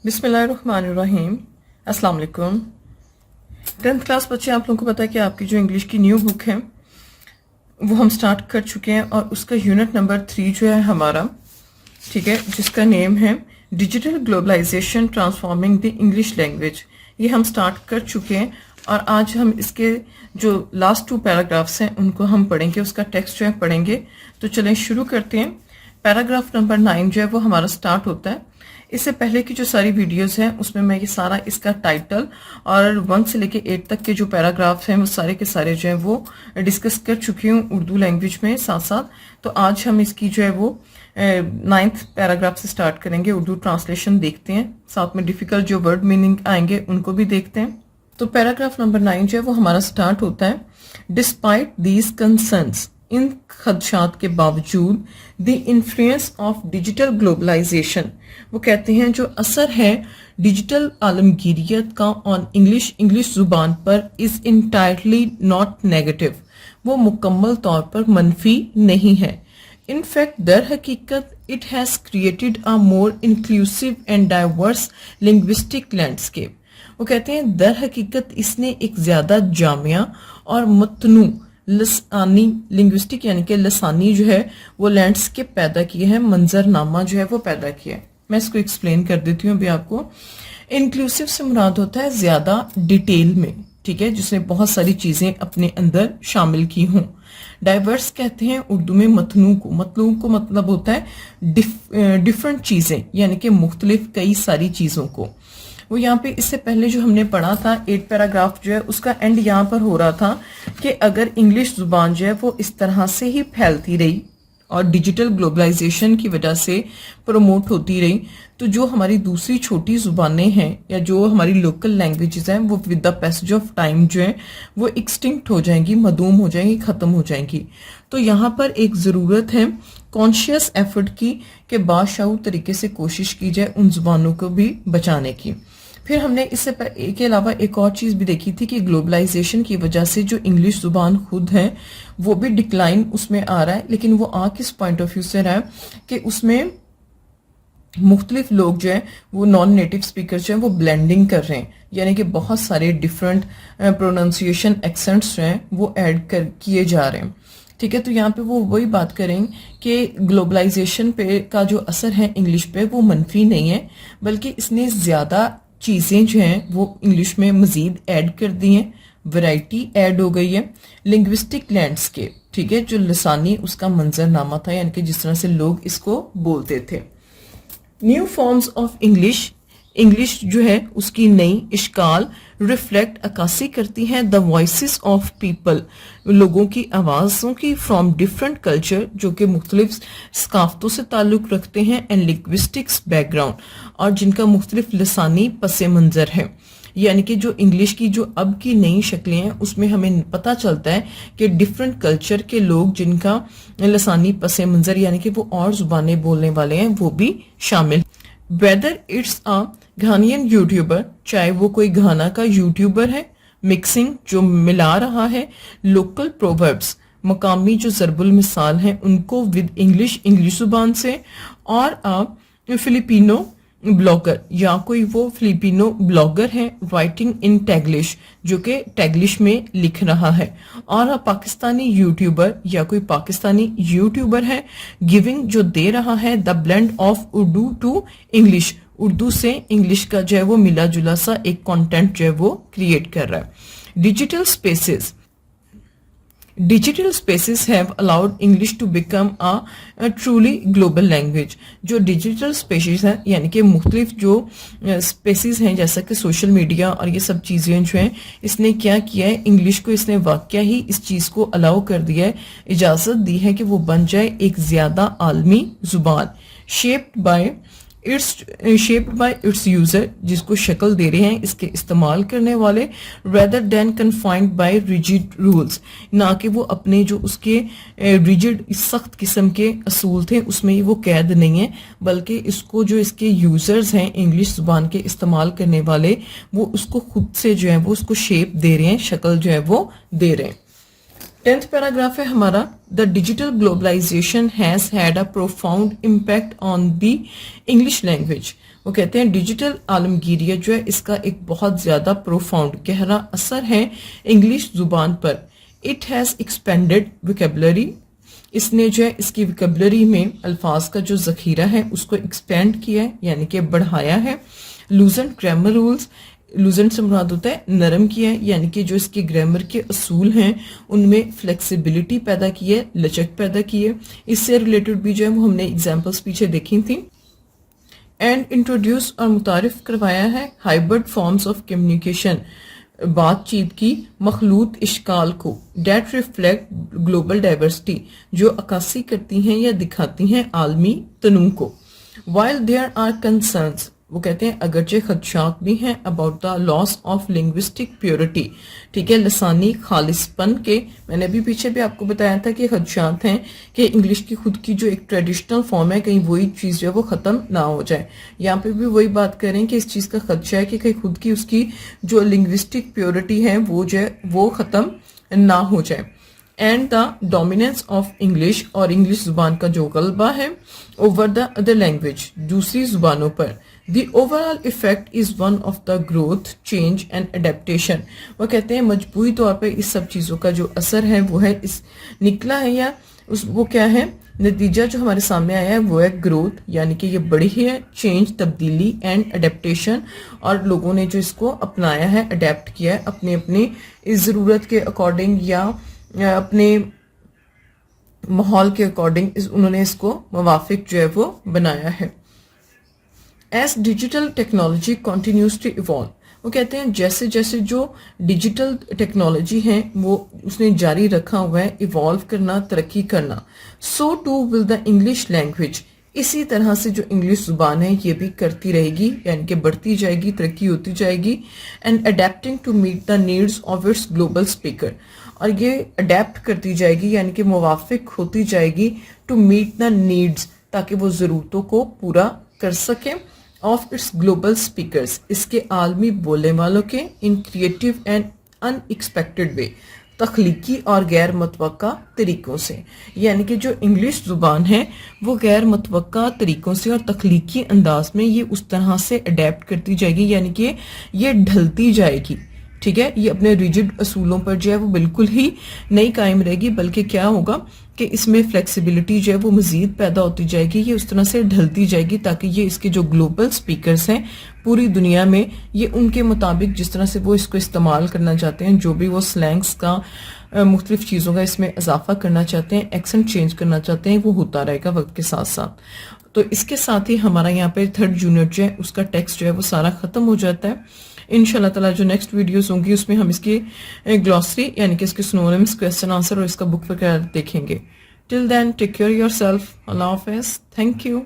بسم اللہ الرحمن الرحیم. السلام علیکم. 10th کلاس بچے، آپ لوگوں کو پتا ہے کہ آپ کی جو انگلش کی نیو بک ہے وہ ہم سٹارٹ کر چکے ہیں، اور اس کا یونٹ نمبر 3 جو ہے ہمارا، ٹھیک ہے، جس کا نیم ہے ڈیجیٹل گلوبلائزیشن ٹرانسفارمنگ دی انگلش لینگویج. یہ ہم سٹارٹ کر چکے ہیں، اور آج ہم اس کے جو لاسٹ 2 پیراگرافس ہیں ان کو ہم پڑھیں گے، اس کا ٹیکسٹ جو ہے پڑھیں گے. تو چلیں شروع کرتے ہیں. پیراگراف نمبر 9 جو ہے وہ ہمارا سٹارٹ ہوتا ہے. اس سے پہلے کی جو ساری ویڈیوز ہیں اس میں یہ سارا اس کا ٹائٹل اور 1 سے لے کے 8 تک کے جو پیراگراف ہیں وہ سارے کے سارے جو ہیں وہ ڈسکس کر چکی ہوں اردو لینگویج میں ساتھ ساتھ. تو آج ہم اس کی جو ہے وہ 9th پیراگراف سے سٹارٹ کریں گے. اردو ٹرانسلیشن دیکھتے ہیں، ساتھ میں ڈیفیکلٹ جو ورڈ میننگ آئیں گے ان کو بھی دیکھتے ہیں. تو پیراگراف نمبر 9 جو ہے وہ ہمارا سٹارٹ ہوتا ہے. ڈسپائٹ دیز کنسرنس، ان خدشات کے باوجود، the influence of digital globalization, وہ کہتے ہیں جو اثر ہے ڈیجیٹل عالمگیریت کا آن انگلش زبان پر از انٹائرلی ناٹ نیگیٹو، وہ مکمل طور پر منفی نہیں ہے. ان فیکٹ در حقیقت it has created a more inclusive and diverse linguistic landscape, وہ کہتے ہیں در حقیقت اس نے ایک زیادہ جامع اور متنوع لسانی لنگوسٹک یعنی کہ لسانی جو ہے وہ لینڈسکیپ پیدا کی ہے، منظر نامہ جو ہے وہ پیدا کیا ہے. میں اس کو ایکسپلین کر دیتی ہوں ابھی آپ کو. انکلوسیو سے مراد ہوتا ہے زیادہ ڈیٹیل میں، ٹھیک ہے، جس نے بہت ساری چیزیں اپنے اندر شامل کی ہوں. ڈائیورس کہتے ہیں اردو میں متنوع کو مطلب ہوتا ہے ڈیفرنٹ چیزیں، یعنی کہ مختلف کئی ساری چیزوں کو. وہ یہاں پہ اس سے پہلے جو ہم نے پڑھا تھا 8 پیراگراف جو ہے اس کا اینڈ یہاں پر ہو رہا تھا کہ اگر انگلش زبان جو ہے وہ اس طرح سے ہی پھیلتی رہی اور ڈیجیٹل گلوبلائزیشن کی وجہ سے پروموٹ ہوتی رہی تو جو ہماری دوسری چھوٹی زبانیں ہیں یا جو ہماری لوکل لینگویجز ہیں وہ with the passage of time جو ہے وہ ایکسٹنکٹ ہو جائیں گی، مدوم ہو جائیں گی، ختم ہو جائیں گی. تو یہاں پر ایک ضرورت ہے کانشیس ایفرٹ کی کہ باشعور طریقے سے کوشش کی جائے ان زبانوں کو بھی بچانے کی. پھر ہم نے اس کے علاوہ ایک اور چیز بھی دیکھی تھی کہ گلوبلائزیشن کی وجہ سے جو انگلش زبان خود ہے وہ بھی ڈکلائن اس میں آ رہا ہے، لیکن وہ کس پوائنٹ آف ویو سے رہا ہے کہ اس میں مختلف لوگ جو ہیں وہ نان نیٹو اسپیکر جو ہیں وہ بلینڈنگ کر رہے ہیں، یعنی کہ بہت سارے ڈیفرنٹ پروننسیشن ایکسنٹس جو ہیں وہ ایڈ کیے جا رہے ہیں. ٹھیک ہے، تو یہاں پہ وہ وہی بات کریں کہ گلوبلائزیشن پہ کا جو اثر ہے انگلش پہ وہ منفی نہیں ہے، بلکہ اس نے زیادہ چیزیں جو ہیں وہ انگلش میں مزید ایڈ کر دی ہیں، ورائٹی ایڈ ہو گئی ہے. لنگوسٹک لینڈسکیپ، ٹھیک ہے، جو لسانی اس کا منظر نامہ تھا، یعنی کہ جس طرح سے لوگ اس کو بولتے تھے. نیو فارمز آف انگلش جو ہے اس کی نئی اشکال ریفلیکٹ عکاسی کرتی ہیں دا وائسز آف پیپل، لوگوں کی آوازوں کی، فرام ڈفرنٹ کلچر، جو کہ مختلف ثقافتوں سے تعلق رکھتے ہیں، اینڈ لنگوسٹکس بیک گراؤنڈ، اور جن کا مختلف لسانی پس منظر ہے. یعنی کہ جو انگلش کی جو اب کی نئی شکلیں ہیں اس میں ہمیں پتہ چلتا ہے کہ ڈفرنٹ کلچر کے لوگ جن کا لسانی پس منظر یعنی کہ وہ اور زبانیں بولنے والے ہیں وہ بھی شامل. ویدر اٹس گھانین یوٹیوبر، چاہے وہ کوئی گھانا کا یوٹیوبر ہے، مکسنگ جو ملا رہا ہے، لوکل پرووربس مقامی جو ضرب المثال ہیں ان کو ود انگلش زبان سے، اور فلپینو بلاگر یا کوئی وہ فلپینو بلاگر ہے رائٹنگ ان ٹیگلش جو کہ ٹیگلش میں لکھ رہا ہے، اور پاکستانی یوٹیوبر یا کوئی پاکستانی یوٹیوبر ہے گیونگ جو دے رہا ہے the blend of Urdu to English, Urdu سے انگلش کا جو ہے وہ ملا جلا سا ایک کانٹینٹ جو ہے وہ کریٹ کر رہا ہے. Digital spaces have allowed English to become a truly global language. جو ڈیجیٹل اسپیسیز ہیں یعنی کہ مختلف جو اسپیسیز ہیں جیسا کہ سوشل میڈیا اور یہ سب چیزیں جو ہیں اس نے کیا کیا ہے، انگلش کو اس نے واقعہ ہی اس چیز کو الاؤ کر دیا ہے، اجازت دی ہے کہ وہ بن جائے ایک زیادہ عالمی زبان. شیپڈ بائی اٹس یوزر، جس کو شکل دے رہے ہیں اس کے استعمال کرنے والے، rather than confined by rigid rules، نہ کہ وہ اپنے جو اس کے ریجڈ سخت قسم کے اصول تھے اس میں وہ قید نہیں ہے، بلکہ اس کو جو اس کے یوزرز ہیں انگلش زبان کے استعمال کرنے والے وہ اس کو خود سے جو ہے وہ اس کو شیپ دے رہے ہیں، شکل جو ہے وہ دے رہے ہیں. 10th پیراگراف ہے ہمارا. The digital globalization has had a profound impact on the English language. وہ کہتے ہیں ڈیجیٹل عالمگیریت جو ہے اس کا ایک بہت زیادہ پروفاؤنڈ گہرا اثر ہے انگلش زبان پر. اٹ ہیز ایکسپینڈیڈ ویکیبلری، اس نے جو ہے اس کی ویکیبلری میں الفاظ کا جو ذخیرہ ہے اس کو ایکسپینڈ کیا ہے یعنی کہ بڑھایا ہے. لوزنٹ گرامر رولز، لوزنٹ سے مراد ہوتا ہے نرم کیا ہے یعنی کہ جو اس کے گرامر کے اصول ہیں ان میں فلیکسیبلٹی پیدا کی ہے، لچک پیدا کی ہے. اس سے ریلیٹڈ بھی جو ہے وہ ہم نے ایگزامپلس پیچھے دیکھی تھیں. اینڈ انٹروڈیوس اور متعارف کروایا ہے ہائبرڈ فارمز آف کمیونیکیشن، بات چیت کی مخلوط اشکال کو، ڈیٹ ریفلیکٹ گلوبل ڈائیورسٹی، جو عکاسی کرتی ہیں یا دکھاتی ہیں عالمی تنوع کو. وائل دیئر آر کنسرنس، وہ کہتے ہیں اگرچہ خدشات بھی ہیں about the loss of linguistic purity, ٹھیک ہے، لسانی خالص پن کے. میں نے بھی پیچھے بھی آپ کو بتایا تھا کہ خدشات ہیں کہ انگلش کی خود کی جو ایک ٹریڈیشنل فارم ہے کہیں وہی چیز جو ہے وہ ختم نہ ہو جائے. یہاں پہ بھی وہی بات کریں کہ اس چیز کا خدشہ ہے کہ کہیں خود کی اس کی جو لنگوسٹک پیورٹی ہے وہ جو ہے وہ ختم نہ ہو جائے. And the dominance of English, اور انگلش زبان کا جو غلبہ ہے اوور دا ادر لینگویج، دوسری زبانوں پر. The overall effect is one of the growth, change and adaptation. وہ کہتے ہیں مجموعی طور پہ اس سب چیزوں کا جو اثر ہے وہ ہے اس نکلا ہے یا وہ کیا ہے نتیجہ جو ہمارے سامنے آیا ہے وہ ہے گروتھ یعنی کہ یہ بڑی ہے، چینج تبدیلی، اینڈ اڈیپٹیشن، اور لوگوں نے جو اس کو اپنایا ہے، اڈیپٹ کیا ہے اپنی اپنی اس ضرورت کے اکارڈنگ یا اپنے ماحول کے اکارڈنگ انہوں نے اس کو موافق جو ہے وہ بنایا ہے. As digital technology continues to evolve, وہ کہتے ہیں جیسے جیسے جو ڈیجیٹل ٹیکنالوجی ہے وہ اس نے جاری رکھا ہوا ہے ایوالو کرنا، ترقی کرنا. So to will the English language, اسی طرح سے جو انگلش زبان ہے یہ بھی کرتی رہے گی یعنی کہ بڑھتی جائے گی، ترقی ہوتی جائے گی. And adapting to meet the needs of its global speaker, اور یہ اڈیپٹ کرتی جائے گی یعنی کہ موافق ہوتی جائے گی ٹو میٹ دا نیڈس، تاکہ وہ ضرورتوں کو پورا کر سکے آف اٹس گلوبل اسپیکرز، اس کے عالمی بولنے والوں کے، ان کریٹو اینڈ ان ایکسپیکٹڈ وے، تخلیقی اور غیر متوقع طریقوں سے. یعنی کہ جو انگلش زبان ہے وہ غیر متوقع طریقوں سے اور تخلیقی انداز میں یہ اس طرح سے اڈیپٹ کرتی جائے گی یعنی کہ یہ ڈھلتی جائے گی، ٹھیک ہے. یہ اپنے ریجڈ اصولوں پر جو ہے وہ بالکل ہی نہیں قائم رہے گی، بلکہ کیا ہوگا کہ اس میں فلیکسیبلٹی جو ہے وہ مزید پیدا ہوتی جائے گی، یہ اس طرح سے ڈھلتی جائے گی تاکہ یہ اس کے جو گلوبل سپیکرز ہیں پوری دنیا میں یہ ان کے مطابق جس طرح سے وہ اس کو استعمال کرنا چاہتے ہیں، جو بھی وہ سلینگز کا مختلف چیزوں کا اس میں اضافہ کرنا چاہتے ہیں، ایکسنٹ چینج کرنا چاہتے ہیں، وہ ہوتا رہے گا وقت کے ساتھ ساتھ. تو اس کے ساتھ ہی ہمارا یہاں پہ 3rd یونٹ جو ہے اس کا ٹیکسٹ جو ہے وہ سارا ختم ہو جاتا ہے. انشاءاللہ تعالیٰ جو نیکسٹ ویڈیوز ہوں گی اس میں ہم اس کی گلوسری یعنی کہ اس کے سنونیمز، کویسچن آنسر اور اس کا بک وغیرہ دیکھیں گے. ٹل دین ٹیک کیئر یور سیلف. اللہ حافظ. Thank you.